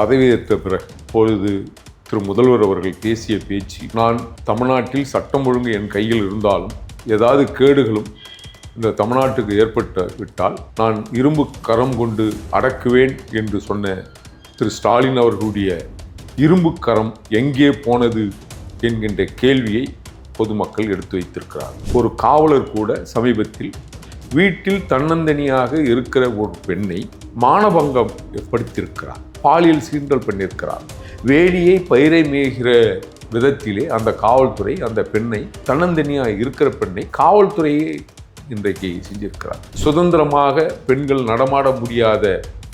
பதவியேற்ற பிறகு பொழுது திரு முதல்வர் அவர்கள் பேசிய பேச்சு, நான் தமிழ்நாட்டில் சட்டம் ஒழுங்கு என் கையில் இருந்தாலும் ஏதாவது கேடுகளும் இந்த தமிழ்நாட்டுக்கு ஏற்பட்டு விட்டால் நான் இரும்பு கரம் கொண்டு அடக்குவேன் என்று சொன்ன திரு ஸ்டாலின் அவர்களுடைய இரும்பு கரம் எங்கே போனது என்கின்ற கேள்வியை பொதுமக்கள் எடுத்து வைத்திருக்கிறார். ஒரு காவலர் கூட சமீபத்தில் வீட்டில் தன்னந்தனியாக இருக்கிற ஒரு பெண்ணை மானபங்கம் ஏற்படுத்தியிருக்கிறார், பாலியல் சீண்டல் பண்ணியிருக்கிறார். வேலியை பயிரை மேய்கிற விதத்திலே அந்த காவல்துறை அந்த பெண்ணை தன்னந்தனியாக இருக்கிற பெண்ணை காவல்துறையை இன்றைக்கு செஞ்சிருக்கிறார். சுதந்திரமாக பெண்கள் நடமாட முடியாத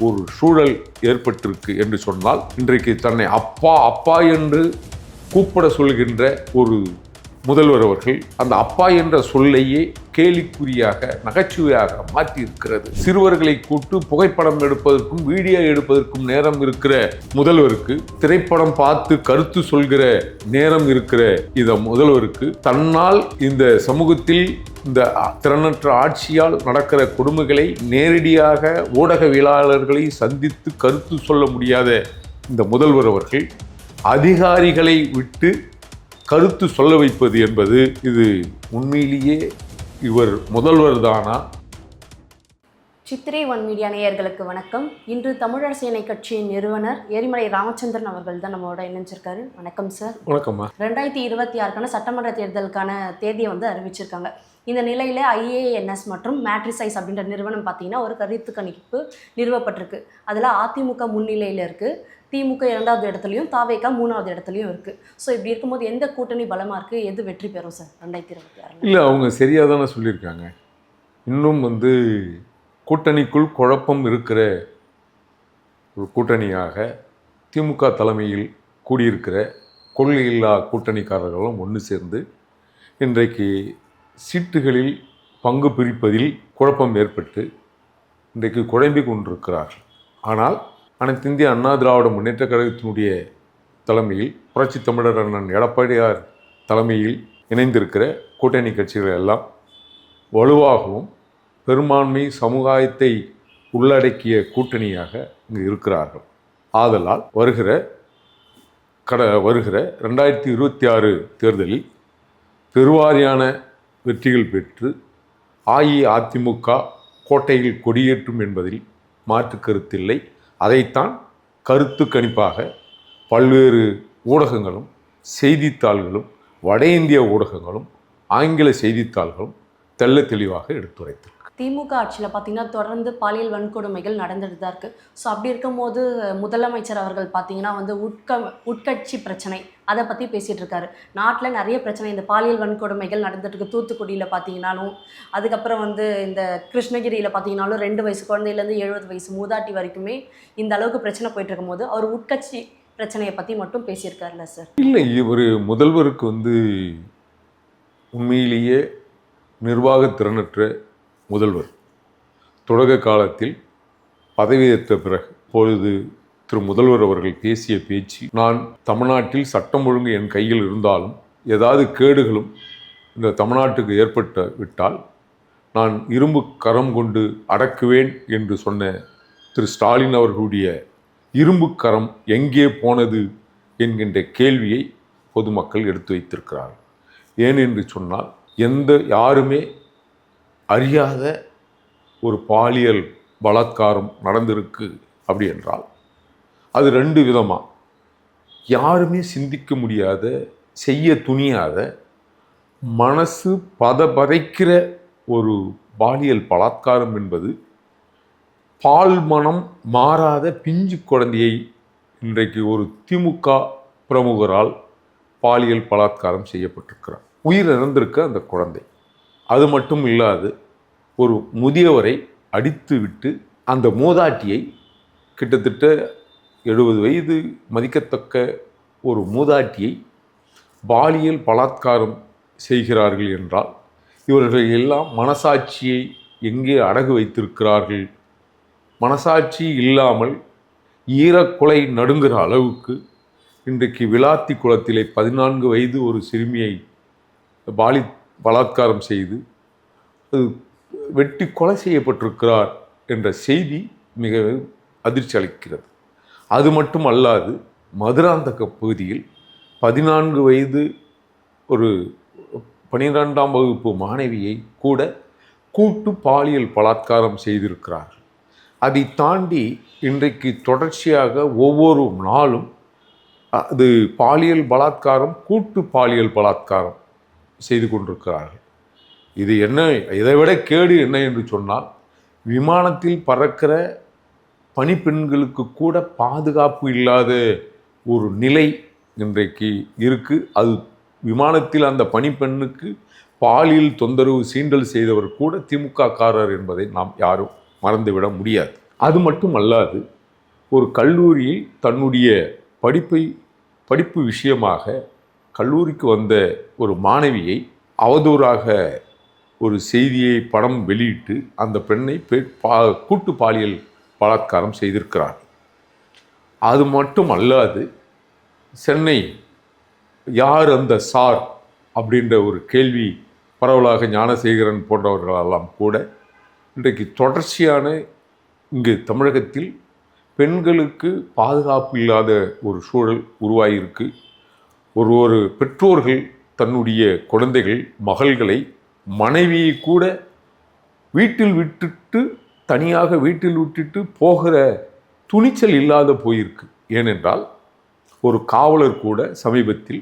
ஒரு சூழல் ஏற்பட்டிருக்கு என்று சொன்னால் இன்றைக்கு தன்னை அப்பா அப்பா என்று கூப்பிட சொல்கின்ற ஒரு முதல்வர் அவர்கள் அந்த அப்பா என்ற சொல்லையே கேலிக்குறியாக நகைச்சுவையாக மாற்றி இருக்கிறது. சிறுவர்களை கூட்டு புகைப்படம் எடுப்பதற்கும் வீடியோ எடுப்பதற்கும் நேரம் இருக்கிற முதல்வருக்கு திரைப்படம் பார்த்து கருத்து சொல்கிற நேரம் இருக்கிற இந்த முதல்வருக்கு தன்னால் இந்த சமூகத்தில் இந்த திறனற்ற ஆட்சியால் நடக்கிற கொடுமைகளை நேரடியாக ஊடகவியலாளர்களை சந்தித்து கருத்து சொல்ல முடியாத இந்த முதல்வர் அவர்கள் அதிகாரிகளை விட்டு கருத்து சொல்ல வைப்பது என்பது இது உண்மையிலேயே இவர் முதல்வர் தானா? சித்திரை ஒன் மீடியா நேயர்களுக்கு வணக்கம். இன்று தமிழர் சேனை கட்சியின் நிறுவனர் எரிமலை ராமச்சந்திரன் அவர்கள் தான் நம்மளோட இணைஞ்சிருக்காரு. வணக்கம் சார். வணக்கம்மா. 2026 சட்டமன்ற தேர்தலுக்கான தேதியை அறிவிச்சிருக்காங்க. இந்த நிலையில் IANS மற்றும் மேட்ரிசைஸ் அப்படின்ற நிறுவனம் பார்த்தீங்கன்னா ஒரு கருத்து கணிப்பு நிறுவப்பட்டிருக்கு. அதில் அதிமுக முன்னிலையில் இருக்குது, திமுக 2வது இடத்துலையும், தாவேகா 3வது இடத்துலையும் இருக்குது. ஸோ இப்படி இருக்கும்போது எந்த கூட்டணி பலமாக இருக்குது, எது வெற்றி பெறும் சார் 2026? இல்லை, அவங்க சரியாக தானே சொல்லியிருக்காங்க. இன்னும் கூட்டணிக்குள் குழப்பம் இருக்கிற ஒரு கூட்டணியாக திமுக தலைமையில் கூடியிருக்கிற கொள்கையில்லா கூட்டணிக்காரர்களும் ஒன்று சேர்ந்து இன்றைக்கு சீட்டுகளில் பங்கு பிரிப்பதில் குழப்பம் ஏற்பட்டு இன்றைக்கு குழம்பி கொண்டிருக்கிறார்கள். ஆனால் அனைத்து இந்திய அண்ணா திராவிட முன்னேற்ற கழகத்தினுடைய தலைமையில் புரட்சி தமிழர் அண்ணன் எடப்பாடியார் தலைமையில் இணைந்திருக்கிற கூட்டணி கட்சிகள் எல்லாம் வலுவாகவும் பெரும்பான்மை சமுதாயத்தை உள்ளடக்கிய கூட்டணியாக இங்கு இருக்கிறார்கள். ஆதலால் வருகிற 2026 தேர்தலில் பெருவாரியான வெற்றிகள் பெற்று அஇஅதிமுக கோட்டையில் கொடியேற்றும் என்பதில் மாற்று கருத்தில்லை. அதைத்தான் கருத்து கணிப்பாக பல்வேறு ஊடகங்களும் செய்தித்தாள்களும் வட இந்திய ஊடகங்களும் ஆங்கில செய்தித்தாள்களும் தெள்ள தெளிவாக எடுத்துரைத்திருக்கு. திமுக ஆட்சியில் பார்த்தீங்கன்னா தொடர்ந்து பாலியல் வன்கொடுமைகள் நடந்துட்டு தான் இருக்குது. ஸோ அப்படி இருக்கும்போது முதலமைச்சர் அவர்கள் பார்த்தீங்கன்னா உட்கட்சி பிரச்சனை அதை பற்றி பேசிகிட்டு இருக்காரு. நாட்டில் நிறைய பிரச்சனை, இந்த பாலியல் வன்கொடுமைகள் நடந்துட்டுருக்கு. தூத்துக்குடியில் பார்த்தீங்கன்னாலும், அதுக்கப்புறம் இந்த கிருஷ்ணகிரியில் பார்த்தீங்கன்னாலும் 2 வயசு குழந்தையிலேருந்து 70 வயசு மூதாட்டி வரைக்குமே இந்த அளவுக்கு பிரச்சனை போயிட்டு இருக்கும்போது அவர் உட்கட்சி பிரச்சனையை பற்றி மட்டும் பேசியிருக்காருல்ல சார்? இல்லை, ஒரு முதல்வருக்கு உண்மையிலேயே நிர்வாக திறனற்ற முதல்வர். தொடக்க காலத்தில் பதவியேற்ற பிறகு பொழுது திரு முதல்வர் அவர்கள் பேசிய பேச்சு, நான் தமிழ்நாட்டில் சட்டம் ஒழுங்கு என் கையில் இருந்தாலும் ஏதாவது கேடுகளும் இந்த தமிழ்நாட்டுக்கு ஏற்பட்டு விட்டால் நான் இரும்பு கரம் கொண்டு அடக்குவேன் என்று சொன்ன திரு ஸ்டாலின் அவர்களுடைய இரும்பு கரம் எங்கே போனது என்கின்ற கேள்வியை பொதுமக்கள் எடுத்து வைத்திருக்கிறார்கள். ஏன் என்று சொன்னால் யாருமே அறியாத ஒரு பாலியல் பலாத்காரம் நடந்திருக்கு அப்படி என்றால் அது 2 விதமாக, யாருமே சிந்திக்க முடியாத, செய்ய துணியாத, மனசு பதைக்கிற ஒரு பாலியல் பலாத்காரம் என்பது பால் மனம் மாறாத பிஞ்சு குழந்தையை இன்றைக்கு ஒரு திமுக பிரமுகரால் பாலியல் பலாத்காரம் செய்யப்பட்டிருக்கிறார். உயிர் இழந்திருக்க அந்த குழந்தை. அது மட்டும் இல்லாது ஒரு முதியவரை அடித்து விட்டு அந்த மூதாட்டியை, கிட்டத்தட்ட 70 வயது மதிக்கத்தக்க ஒரு மூதாட்டியை பாலியல் பலாத்காரம் செய்கிறார்கள் என்றால் இவர்கள் எல்லாம் மனசாட்சியை எங்கே அடகு வைத்திருக்கிறார்கள்? மனசாட்சி இல்லாமல் ஈரக்குலை நடுங்குகிற அளவுக்கு இன்றைக்கு விளாத்தி குளத்திலே 14 வயது ஒரு சிறுமியை பலாத்காரம் செய்து வெட்டி கொலை செய்யப்பட்டிருக்கிறார் என்ற செய்தி மிக அதிர்ச்சி அளிக்கிறது. அது மட்டும் அல்லாது மதுராந்தக பகுதியில் 14 வயது ஒரு 12ஆம் வகுப்பு மாணவியை கூட கூட்டு பாலியல் பலாத்காரம் செய்திருக்கிறார். அதை தாண்டி இன்றைக்கு தொடர்ச்சியாக ஒவ்வொரு நாளும் அது பாலியல் பலாத்காரம், கூட்டு பாலியல் பலாத்காரம் செய்து கொண்டிருக்கிறார்கள். இது என்ன, இதைவிட கேடு என்ன என்று சொன்னால், விமானத்தில் பறக்கிற பணிப்பெண்களுக்கு கூட பாதுகாப்பு இல்லாத ஒரு நிலை இன்றைக்கு இருக்குது. அது விமானத்தில் அந்த பணிப்பெண்ணுக்கு பாலியல் தொந்தரவு சீண்டல் செய்தவர் கூட திமுக காரர் என்பதை நாம் யாரும் மறந்துவிட முடியாது. அது மட்டும் அல்லாது ஒரு கல்லூரியில் தன்னுடைய படிப்பு விஷயமாக கல்லூரிக்கு வந்த ஒரு மாணவியை அவதூறாக ஒரு செய்தியை படம் வெளியிட்டு அந்த பெண்ணை கூட்டு பாலியல் பலாத்காரம் செய்திருக்கிறார். அது மட்டும் அல்லாது சென்னை யார் அந்த சார் அப்படின்ற ஒரு கேள்வி பரவலாக ஞானசேகரன் போன்றவர்களெல்லாம் கூட இன்றைக்கு தொடர்ச்சியான இங்கு தமிழகத்தில் பெண்களுக்கு பாதுகாப்பு இல்லாத ஒரு சூழல் உருவாகியிருக்கு. ஒரு பெற்றோர்கள் தன்னுடைய குழந்தைகள், மகள்களை, மனைவியை கூட தனியாக வீட்டில் விட்டுட்டு போகிற துணிச்சல் இல்லாத போயிருக்கு. ஏனென்றால் ஒரு காவலர் கூட சமீபத்தில்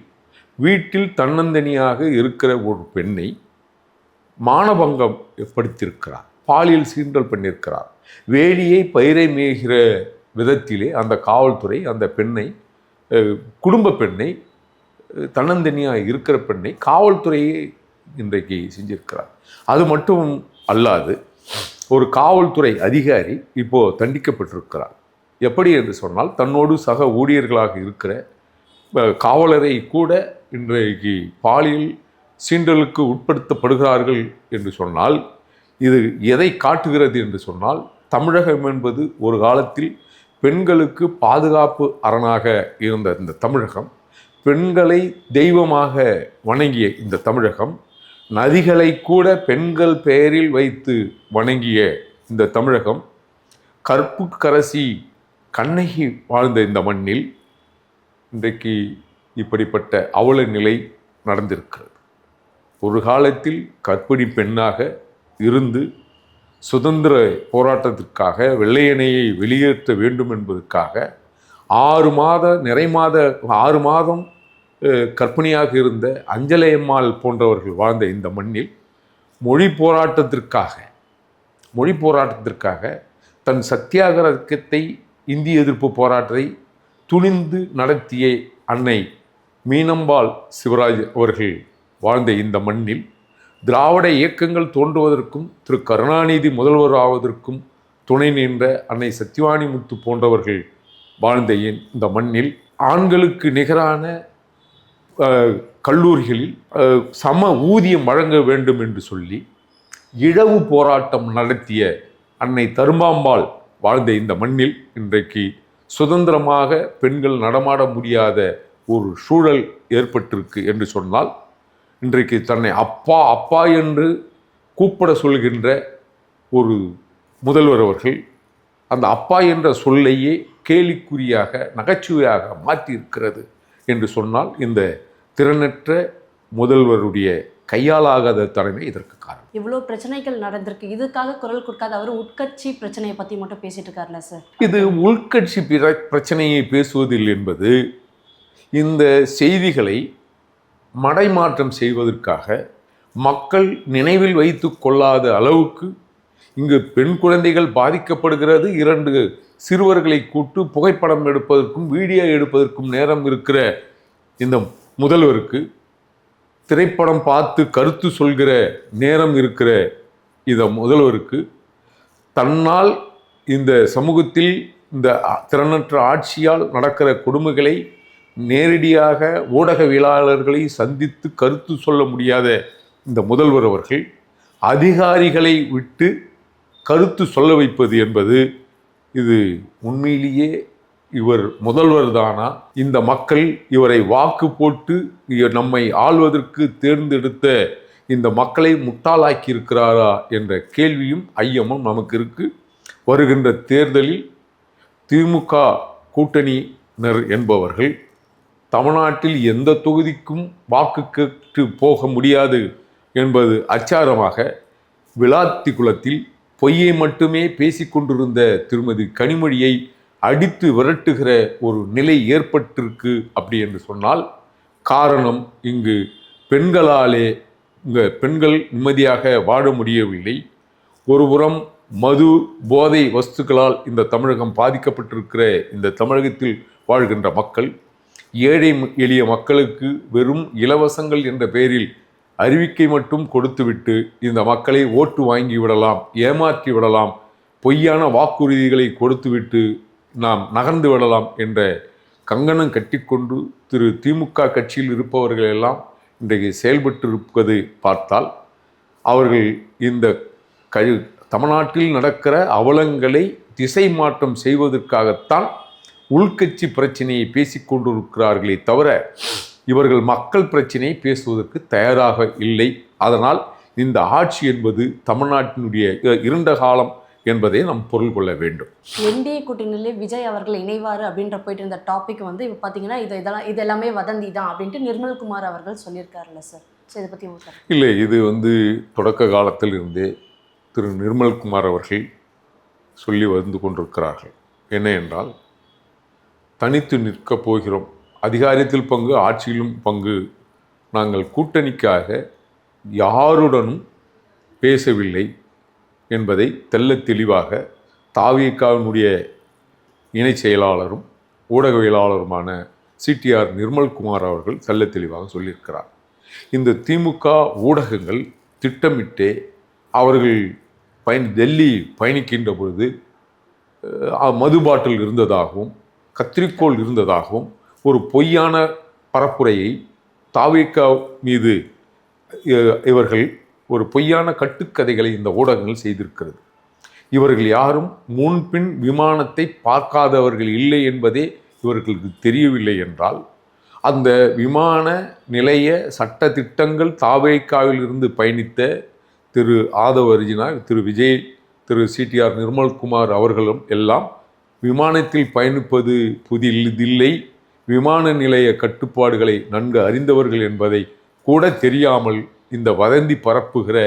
வீட்டில் தன்னந்தனியாக இருக்கிற ஒரு பெண்ணை மானபங்கம் ஏற்படுத்தியிருக்கிறார், பாலியல் சீண்டல் பண்ணியிருக்கிறார். வேலியை பயிரை மேய்கிற விதத்திலே அந்த காவல்துறை அந்த பெண்ணை, குடும்ப பெண்ணை, தன்னந்தனியாக இருக்கிற பெண்ணை காவல்துறையே இன்றைக்கு செஞ்சிருக்கிறார். அது மட்டும் அல்லாது ஒரு காவல்துறை அதிகாரி இப்போது தண்டிக்கப்பட்டிருக்கிறார். எப்படி என்று சொன்னால், தன்னோடு சக ஊழியர்களாக இருக்கிற காவலரை கூட இன்றைக்கு பாலியல் சீண்டலுக்கு உட்படுத்தப்படுகிறார்கள் என்று சொன்னால், இது எதை காட்டுகிறது என்று சொன்னால், தமிழகம் என்பது ஒரு காலத்தில் பெண்களுக்கு பாதுகாப்பு அரணாக இருந்த இந்த தமிழகம், பெண்களை தெய்வமாக வணங்கிய இந்த தமிழகம், நதிகளை கூட பெண்கள் பெயரில் வைத்து வணங்கிய இந்த தமிழகம், கற்புக்கரசி கண்ணகி வாழ்ந்த இந்த மண்ணில் இன்றைக்கு இப்படிப்பட்ட அவல நிலை நடந்திருக்கிறது. ஒரு காலத்தில் கர்ப்பிணி பெண்ணாக இருந்து சுதந்திர போராட்டத்திற்காக வெள்ளையனையை வெளியேற்ற வேண்டும் என்பதற்காக 6 மாதம் கர்ப்பிணியாக இருந்த அஞ்சலையம்மாள் போன்றவர்கள் வாழ்ந்த இந்த மண்ணில் மொழி போராட்டத்திற்காக தன் சத்தியாகிரகத்தை, இந்திய எதிர்ப்பு போராட்டத்தை துணிந்து நடத்திய அன்னை மீனம்பாள் சிவராஜ் அவர்கள் வாழ்ந்த இந்த மண்ணில் திராவிட இயக்கங்கள் தோன்றுவதற்கும் திரு கருணாநிதி முதல்வர் ஆவதற்கும் துணை நின்ற அன்னை சத்தியவாணி முத்து போன்றவர்கள் வாழ்ந்த இந்த மண்ணில் ஆண்களுக்கு நிகரான கல்லூரிகளில் சம ஊதியம் வழங்க வேண்டும் என்று சொல்லி இழவு போராட்டம் நடத்திய அன்னை தரும்பாம்பாள் வாழ்ந்த இந்த மண்ணில் இன்றைக்கு சுதந்திரமாக பெண்கள் நடமாட முடியாத ஒரு சூழல் ஏற்பட்டிருக்கு என்று சொன்னால், இன்றைக்கு தன்னை அப்பா அப்பா என்று கூப்பிட சொல்கின்ற ஒரு முதல்வர் அவர்கள் அந்த அப்பா என்ற சொல்லையே கேலிக்குறியாக, நகைச்சுவையாக மாற்றியிருக்கிறது என்று சொன்னால், இந்த திறனற்ற முதல்வருடைய கையாலாகாத தலைமை இதற்கு காரணம். இவ்வளோ பிரச்சனைகள் நடந்திருக்கு, இதுக்காக குரல் கொடுக்காத அவர் உட்கட்சி பிரச்சனையை பற்றி மட்டும் பேசிட்டு இருக்காருல்ல சார்? இது உள்கட்சி பிரச்சனையை பேசுவதில் என்பது இந்த செய்திகளை மடைமாற்றம் செய்வதற்காக மக்கள் நினைவில் வைத்து கொள்ளாத அளவுக்கு இங்கு பெண் குழந்தைகள் பாதிக்கப்படுகிறது, 2 சிறுவர்களை கூட்டு புகைப்படம் எடுப்பதற்கும் வீடியோ எடுப்பதற்கும் நேரம் இருக்கிற இந்த முதல்வருக்கு, திரைப்படம் பார்த்து கருத்து சொல்கிற நேரம் இருக்கிற இந்த முதல்வருக்கு, தன்னால் இந்த சமூகத்தில் இந்த திறனற்ற ஆட்சியால் நடக்கிற கொடுமைகளை நேரடியாக ஊடகவியலாளர்களை சந்தித்து கருத்து சொல்ல முடியாத இந்த முதல்வர் அவர்கள் அதிகாரிகளை விட்டு கருத்து சொல்ல வைப்பது என்பது, இது உண்மையிலேயே இவர் முதல்வர் தானா? இந்த மக்கள் இவரை வாக்கு போட்டு நம்மை ஆள்வதற்கு தேர்ந்தெடுத்த இந்த மக்களை முட்டாளாக்கி இருக்கிறாரா என்ற கேள்வியும் ஐயமும் நமக்கு இருக்கு. வருகின்ற தேர்தலில் திமுக கூட்டணியினர் என்பவர்கள் தமிழ்நாட்டில் எந்த தொகுதிக்கும் வாக்கு கேட்டு போக முடியாது என்பது அச்சாரமாக விளாத்திக்குளத்தில் பொய்யை மட்டுமே பேசிக்கொண்டிருந்த திருமதி கனிமொழியை அடித்து விரட்டுகிற ஒரு நிலை ஏற்பட்டிருக்கு அப்படி என்று சொன்னால் காரணம் இங்கு பெண்களாலே பெண்கள் நிம்மதியாக வாழ முடியவில்லை. ஒருபுறம் மது போதை வஸ்துக்களால் இந்த தமிழகம் பாதிக்கப்பட்டிருக்கிற இந்த தமிழகத்தில் வாழ்கின்ற மக்கள் ஏழை எளிய மக்களுக்கு வெறும் இலவசங்கள் என்ற பெயரில் அறிவிக்கை மட்டும் கொடுத்துவிட்டு இந்த மக்களை ஓட்டு வாங்கி விடலாம், ஏமாற்றி விடலாம், பொய்யான வாக்குறுதிகளை கொடுத்துவிட்டு நாம் நகர்ந்து விடலாம் என்ற கங்கணம் கட்டிக்கொண்டு திமுக கட்சியில் இருப்பவர்கள் எல்லாம் இன்றைக்கு செயல்பட்டு இருப்பது பார்த்தால் அவர்கள் இந்த தமிழ்நாட்டில் நடக்கிற அவலங்களை திசை மாற்றம் செய்வதற்காகத்தான் உள்கட்சி பிரச்சனையை பேசிக்கொண்டிருக்கிறார்களே தவிர இவர்கள் மக்கள் பிரச்சனையை பேசுவதற்கு தயாராக இல்லை. அதனால் இந்த ஆட்சி என்பது தமிழ்நாட்டினுடைய இருண்ட காலம் என்பதை நாம் பொருள் கொள்ள வேண்டும். என்டிஏ கூட்டணியிலே விஜய் அவர்கள் இணைவார் அப்படின்ற போயிட்டு இருந்த டாபிக் வந்து இப்போ பார்த்தீங்கன்னா இது எல்லாமே வதந்தி தான் அப்படின்ட்டு நிர்மல்குமார் அவர்கள் சொல்லியிருக்காருல்ல சார். ஸோ இதை பற்றி சார் இல்லை, இது தொடக்க காலத்தில் இருந்தே திரு நிர்மல்குமார் அவர்கள் சொல்லி வந்து கொண்டிருக்கிறார்கள். என்ன என்றால், தனித்து நிற்கப் போகிறோம், அதிகாரத்தில் பங்கு ஆட்சியிலும் பங்கு, நாங்கள் கூட்டணிக்காக யாருடனும் பேசவில்லை என்பதை தெள்ள தெளிவாக தாவேகாவினுடைய இணை செயலாளரும் ஊடகவியலாளருமான சிடிஆர் நிர்மல்குமார் அவர்கள் தெள்ள தெளிவாக சொல்லியிருக்கிறார். இந்த திமுக ஊடகங்கள் திட்டமிட்டே அவர்கள் டெல்லி பயணிக்கின்ற பொழுது மது பாட்டில் இருந்ததாகவும் கத்திரிக்கோள் இருந்ததாகவும் ஒரு பொய்யான பரப்புரையை தாவேகா மீது இவர்கள் ஒரு பொய்யான கட்டுக்கதைகளை இந்த ஊடகங்கள் செய்திருக்கிறது. இவர்கள் யாரும் முன்பின் விமானத்தை பார்க்காதவர்கள் இல்லை என்பதே இவர்களுக்கு தெரியவில்லை என்றால், அந்த விமான நிலைய சட்ட திட்டங்கள் தாவேகாவில் இருந்து பயணித்த திரு ஆதவ அர்ஜுனா, திரு விஜய், திரு சிடிஆர் நிர்மல்குமார் அவர்களும் எல்லாம் விமானத்தில் பயணிப்பது புதிதில்லை, விமான நிலைய கட்டுப்பாடுகளை நன்கு அறிந்தவர்கள் என்பதை கூட தெரியாமல் இந்த வதந்தி பரப்புகிற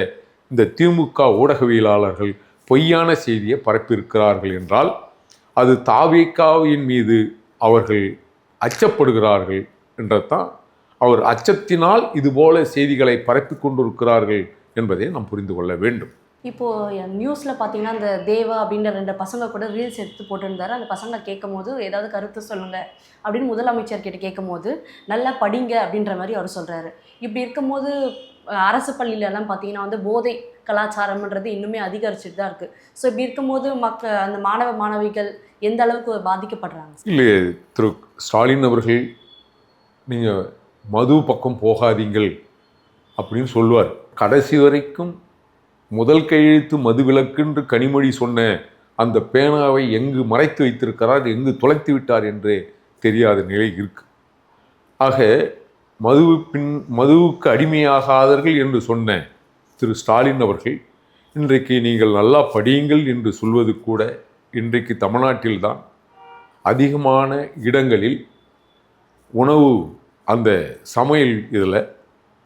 இந்த திமுக ஊடகவியலாளர்கள் பொய்யான செய்தியை பரப்பியிருக்கிறார்கள் என்றால் அது தாவேகாவின் மீது அவர்கள் அச்சப்படுகிறார்கள் என்றதான், அவர் அச்சத்தினால் இதுபோல செய்திகளை பரப்பி கொண்டிருக்கிறார்கள் என்பதை நாம் புரிந்து கொள்ள வேண்டும். இப்போது நியூஸில் பார்த்தீங்கன்னா அந்த தேவா அப்படின்ற 2 பசங்க கூட ரீல்ஸ் எடுத்து போட்டிருந்தாரு. அந்த பசங்க கேட்கும் போது ஏதாவது கருத்து சொல்லுங்கள் அப்படின்னு முதலமைச்சர் கிட்ட கேட்கும் போது நல்லா படிங்க அப்படின்ற மாதிரி அவர் சொல்கிறாரு. இப்படி இருக்கும்போது அரசு பள்ளியிலலாம் பார்த்தீங்கன்னா வந்து போதை கலாச்சாரம்ன்றது இன்னுமே அதிகரிச்சுட்டு தான் இருக்குது. ஸோ இப்படி இருக்கும்போது அந்த மாணவிகள் எந்த அளவுக்கு பாதிக்கப்படுறாங்க? இல்லை, திரு ஸ்டாலின் அவர்கள் நீங்கள் மது பக்கம் போகாதீங்கள் அப்படின்னு சொல்லுவார். கடைசி வரைக்கும் முதல் கையெழுத்து மது விலக்கென்று கனிமொழி சொன்ன அந்த பேனாவை எங்கு மறைத்து வைத்திருக்கிறார், எங்கு தொலைத்து விட்டார் என்றே தெரியாத நிலை இருக்கு. ஆக மதுவுக்கு அடிமையாகாதவர்கள் என்று சொன்ன திரு ஸ்டாலின் அவர்கள் இன்றைக்கு நீங்கள் நல்லா படியுங்கள் என்று சொல்வது கூட இன்றைக்கு தமிழ்நாட்டில்தான் அதிகமான இடங்களில் உணவு அந்த சமையல் இதில்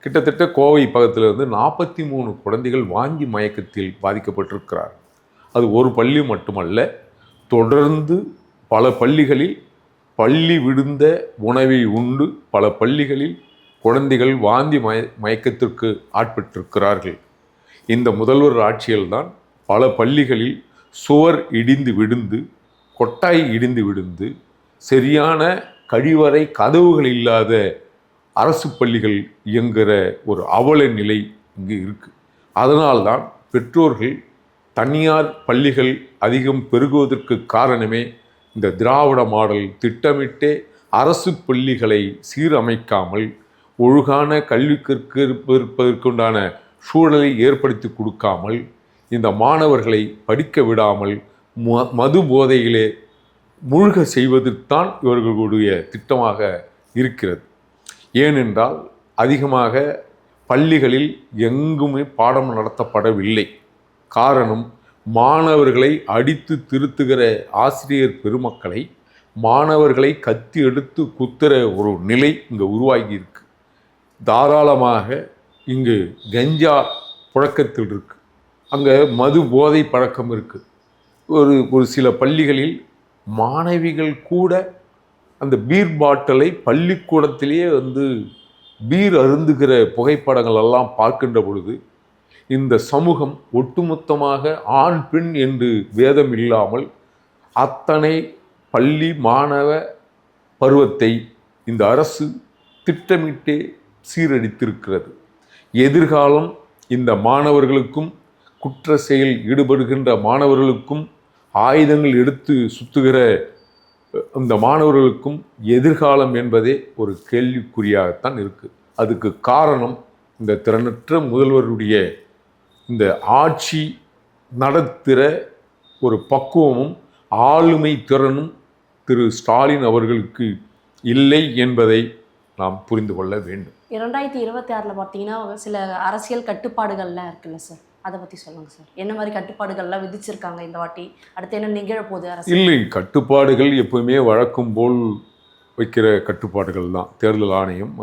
கிட்டத்தட்ட கோவை பக்கத்திலிருந்து 43 குழந்தைகள் வாங்கி மயக்கத்தில் பாதிக்கப்பட்டிருக்கிறார். அது ஒரு பள்ளி மட்டுமல்ல, தொடர்ந்து பல பள்ளிகளில் பள்ளி விடுந்த உணவை உண்டு பல பள்ளிகளில் குழந்தைகள் வாந்தி மயக்கத்திற்கு ஆட்பட்டிருக்கிறார்கள். இந்த முதல்வர் ஆட்சியில்தான் பல பள்ளிகளில் சுவர் இடிந்து விழுந்து, கொட்டாய் இடிந்து விழுந்து, சரியான கழிவறை கதவுகள் இல்லாத அரசு பள்ளிகள் இயங்குகிற ஒரு அவல நிலை இங்கு இருக்குது. அதனால்தான் பெற்றோர்கள் தனியார் பள்ளிகள் அதிகம் பெருகுவதற்கு காரணமே இந்த திராவிட மாடல் திட்டமிட்டே அரசு பள்ளிகளை சீரமைக்காமல் ஒழுங்கான கல்வி கற்பிப்பதற்குண்டான சூழலை ஏற்படுத்தி கொடுக்காமல், இந்த மாணவர்களை படிக்க விடாமல் மது போதையிலே மூழ்க செய்வதற்குத்தான் இவர்களுடைய திட்டமாக இருக்கிறது. ஏனென்றால் அதிகமாக பள்ளிகளில் எங்குமே பாடம் நடத்தப்படவில்லை. காரணம், மாணவர்களை அடித்து திருத்துகிற ஆசிரியர் பெருமக்களை மாணவர்களை கத்தி எடுத்து குத்துற ஒரு நிலை இங்கே உருவாகி இருக்கு. தாராளமாக இங்கு கஞ்சா புழக்கத்தில் இருக்கு, அங்கே மது போதை பழக்கம் இருக்கு. ஒரு சில பள்ளிகளில் மாணவிகள் கூட அந்த பீர் பாட்டிலை பள்ளிக்கூடத்திலேயே பீர் அருந்துகிற புகைப்படங்கள் எல்லாம் பார்க்கின்ற பொழுது இந்த சமூகம் ஒட்டுமொத்தமாக ஆண் பெண் என்று வேதம் இல்லாமல் அத்தனை பள்ளி மாணவ பருவத்தை இந்த அரசு திட்டமிட்டே சீரழித்திருக்கிறது. எதிர்காலம் இந்த மாணவர்களுக்கும் குற்ற செயல் ஈடுபடுகின்ற மாணவர்களுக்கும் ஆயுதங்கள் எடுத்து சுத்துகிற இந்த மாணவர்களுக்கும் எதிர்காலம் என்பதே ஒரு கேள்விக்குறியாகத்தான் இருக்குது. அதுக்கு காரணம் இந்த திறனற்ற முதல்வருடைய இந்த ஆட்சி நடத்துகிற ஒரு பக்குவமும் ஆளுமை திறனும் திரு ஸ்டாலின் அவர்களுக்கு இல்லை என்பதை நாம் புரிந்து கொள்ள வேண்டும். 2026 பார்த்தீங்கன்னா சில அரசியல் கட்டுப்பாடுகள்லாம் இருக்குல்ல சார், அதை பற்றி சொல்லுங்கள் சார். என்ன மாதிரி கட்டுப்பாடுகள்லாம் விதிச்சிருக்காங்க இந்த வாட்டி? அடுத்து என்ன நிகழப்போகுது அரசு? இல்லை, கட்டுப்பாடுகள் எப்பவுமே வழக்கம் போல் வைக்கிற கட்டுப்பாடுகள் தான். தேர்தல் ஆணையம்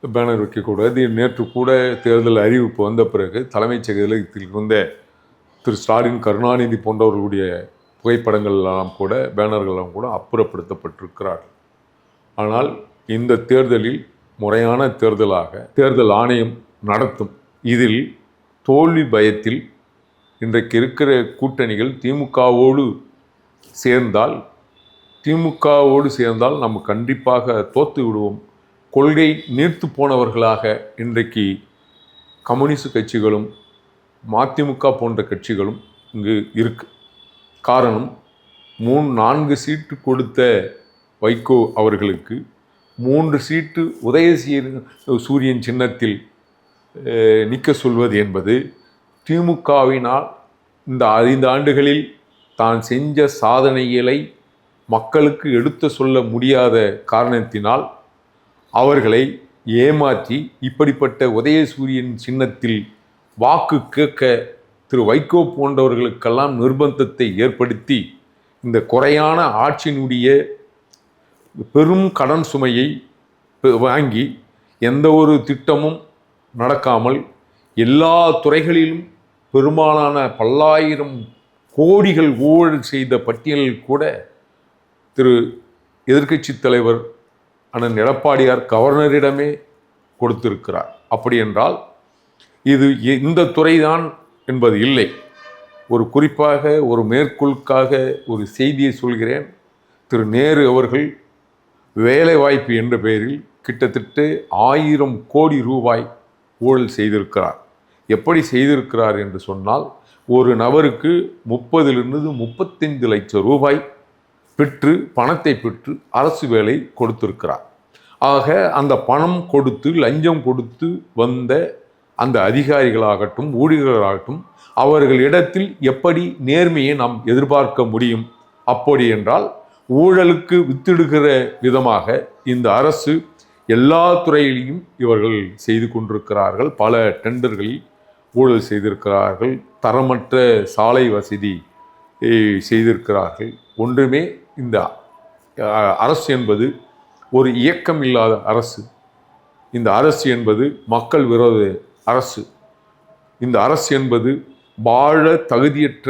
பேனர் வைக்கக்கூடாது. நேற்று கூட தேர்தல் அறிவிப்பு வந்த பிறகு தலைமைச் செயலகத்தில் இருந்த திரு ஸ்டாலின், கருணாநிதி போன்றவர்களுடைய புகைப்படங்கள் எல்லாம் கூட, பேனர்களெல்லாம் கூட அப்புறப்படுத்தப்பட்டிருக்கிறார்கள். ஆனால் இந்த தேர்தலில் முறையான தேர்தலாக தேர்தல் ஆணையம் நடத்தும். இதில் தோல்வி பயத்தில் இன்றைக்கு இருக்கிற கூட்டணிகள் திமுகவோடு சேர்ந்தால் நம்ம கண்டிப்பாக தோற்று விடுவோம், கொள்கை நீர்த்து போனவர்களாக இன்றைக்கு கம்யூனிஸ்ட் கட்சிகளும் மதிமுக போன்ற கட்சிகளும் இங்கு இருக்கு. காரணம், 3-4 சீட்டு கொடுத்த வைகோ அவர்களுக்கு 3 சீட்டு உதயசூரியன் சின்னத்தில் நிற்க சொல்வது என்பது திமுகவினால் இந்த 5 ஆண்டுகளில் தான் செஞ்ச சாதனைகளை மக்களுக்கு எடுத்து சொல்ல முடியாத காரணத்தினால் அவர்களை ஏமாற்றி இப்படிப்பட்ட உதயசூரியன் சின்னத்தில் வாக்கு கேட்க திரு வைகோ போன்றவர்களுக்கெல்லாம் நிர்பந்தத்தை ஏற்படுத்தி இந்த குறையான ஆட்சியினுடைய பெரும் கடன் சுமையை வாங்கி எந்த ஒரு திட்டமும் நடக்காமல் எல்லா துறைகளிலும் பெரும்பாலான பல்லாயிரம் கோடிகள் ஊழல் செய்த பட்டியலில் கூட திரு எதிர்க்கட்சி தலைவர் அண்ணன் எடப்பாடியார் கவர்னரிடமே கொடுத்திருக்கிறார். அப்படி என்றால் இது இந்த துறைதான் என்பது இல்லை. ஒரு குறிப்பாக ஒரு மேற்கோளுக்காக ஒரு செய்தியை சொல்கிறேன். திரு நேரு அவர்கள் வேலைவாய்ப்பு என்ற பெயரில் கிட்டத்தட்ட 1000 கோடி ரூபாய் ஊழல் செய்திருக்கிறார். எப்படி செய்திருக்கிறார் என்று சொன்னால், ஒரு நபருக்கு 30-35 லட்சம் ரூபாய் பணத்தை பெற்று அரசு வேலை கொடுத்திருக்கிறார். ஆக அந்த பணம் கொடுத்து லஞ்சம் கொடுத்து வந்த அந்த அதிகாரிகளாகட்டும் ஊழியர்களாகட்டும் அவர்களிடத்தில் எப்படி நேர்மையை நாம் எதிர்பார்க்க முடியும்? அப்படி என்றால் ஊழலுக்கு வித்திடுகிற விதமாக இந்த அரசு எல்லா துறையிலையும் இவர்கள் செய்து கொண்டிருக்கிறார்கள். பல டெண்டர்களில் ஊழல் செய்திருக்கிறார்கள். தரமற்ற சாலை வசதி செய்திருக்கிறார்கள். ஒன்றுமே இந்த அரசு என்பது ஒரு இயக்கம் இல்லாத அரசு. இந்த அரசு என்பது மக்கள் விரோத அரசு. இந்த அரசு என்பது வாழ தகுதியற்ற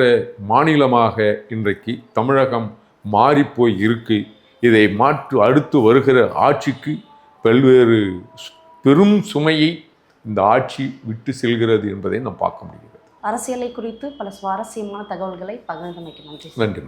மாநிலமாக இன்றைக்கு தமிழகம் மாறிப்போய் இருக்கு. இதை அடுத்து வருகிற ஆட்சிக்கு பல்வேறு பெரும் சுமையை இந்த ஆட்சி விட்டு செல்கிறது என்பதை நாம் பார்க்க முடிகிறது. அரசியலை குறித்து பல சுவாரஸ்யமான தகவல்களை பகிர்ந்தமைக்கு நன்றி. நன்றிமா.